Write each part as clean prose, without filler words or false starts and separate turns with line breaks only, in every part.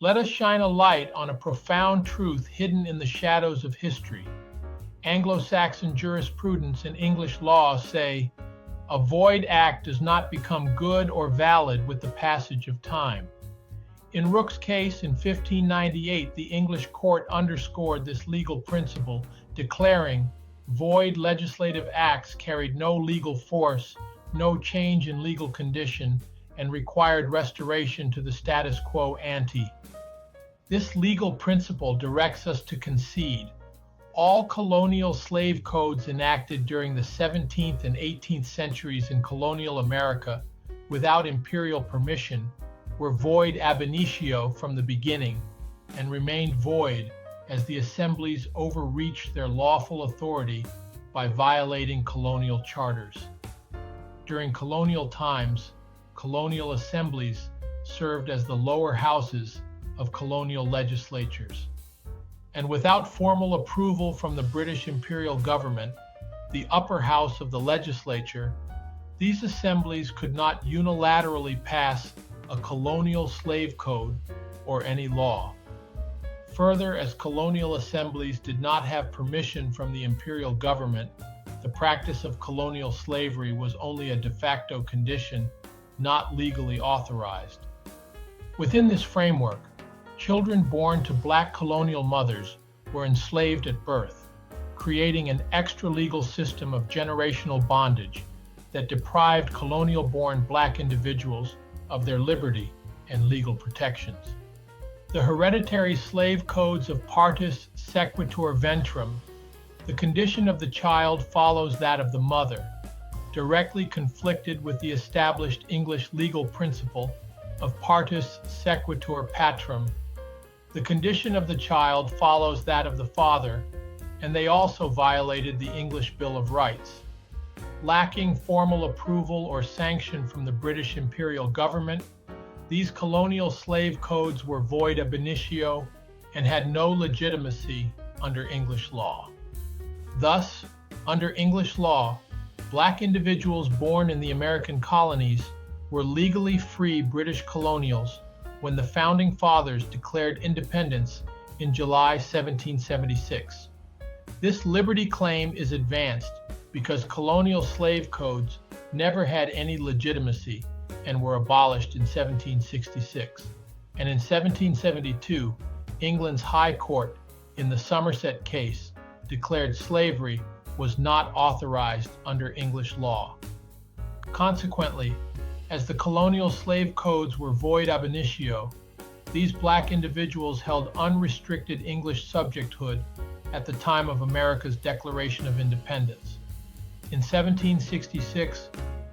Let us shine a light on a profound truth hidden in the shadows of history. Anglo-Saxon jurisprudence and English law say, a void act does not become good or valid with the passage of time. In Rooke's case in 1598, the English court underscored this legal principle, declaring, void legislative acts carried no legal force, no change in legal condition, and required restoration to the status quo ante. This legal principle directs us to concede all colonial slave codes enacted during the 17th and 18th centuries in colonial America without imperial permission were void ab initio from the beginning and remained void as the assemblies overreached their lawful authority by violating colonial charters. During colonial times, colonial assemblies served as the lower houses of colonial legislatures. And without formal approval from the British imperial government, the upper house of the legislature, these assemblies could not unilaterally pass a colonial slave code or any law. Further, as colonial assemblies did not have permission from the imperial government, the practice of colonial slavery was only a de facto condition, not legally authorized. Within this framework, children born to black colonial mothers were enslaved at birth, creating an extra-legal system of generational bondage that deprived colonial-born black individuals of their liberty and legal protections. The hereditary slave codes of partus sequitur ventrum, the condition of the child follows that of the mother, directly conflicted with the established English legal principle of partus sequitur patrum. The condition of the child follows that of the father, and they also violated the English Bill of Rights. Lacking formal approval or sanction from the British imperial government, these colonial slave codes were void ab initio and had no legitimacy under English law. Thus, under English law, black individuals born in the American colonies were legally free British colonials when the Founding Fathers declared independence in July 1776. This liberty claim is advanced because colonial slave codes never had any legitimacy and were abolished in 1766. And in 1772, England's High Court, in the Somerset case, declared slavery was not authorized under English law. Consequently, as the colonial slave codes were void ab initio, these black individuals held unrestricted English subjecthood at the time of America's Declaration of Independence. In 1766,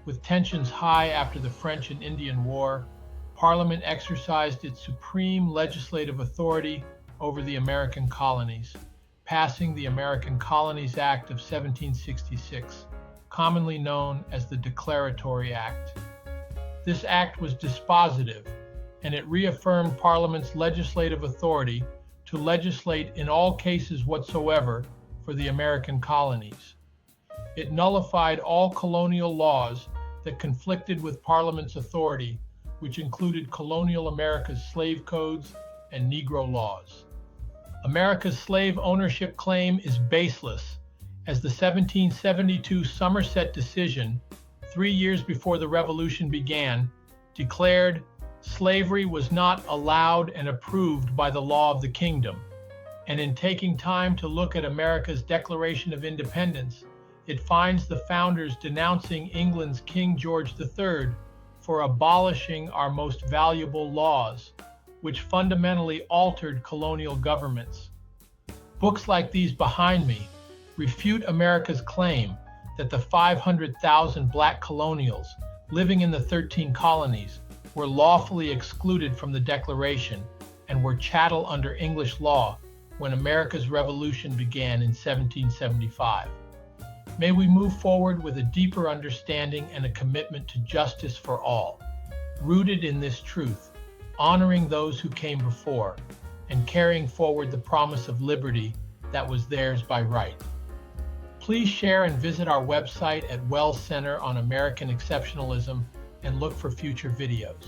with tensions high after the French and Indian War, Parliament exercised its supreme legislative authority over the American colonies, passing the American Colonies Act of 1766, commonly known as the Declaratory Act. This act was dispositive, and it reaffirmed Parliament's legislative authority to legislate in all cases whatsoever for the American colonies. It nullified all colonial laws that conflicted with Parliament's authority, which included colonial America's slave codes and Negro Laws. America's slave ownership claim is baseless, as the 1772 Somerset decision, 3 years before the Revolution began, declared slavery was not allowed and approved by the law of the kingdom. And in taking time to look at America's Declaration of Independence, it finds the founders denouncing England's King George III for abolishing our most valuable laws, which fundamentally altered colonial governments. Books like these behind me refute America's claim that the 500,000 black colonials living in the 13 colonies were lawfully excluded from the Declaration and were chattel under English law when America's Revolution began in 1775. May we move forward with a deeper understanding and a commitment to justice for all, rooted in this truth, honoring those who came before, and carrying forward the promise of liberty that was theirs by right. Please share and visit our website at Wells Center on American Exceptionalism and look for future videos.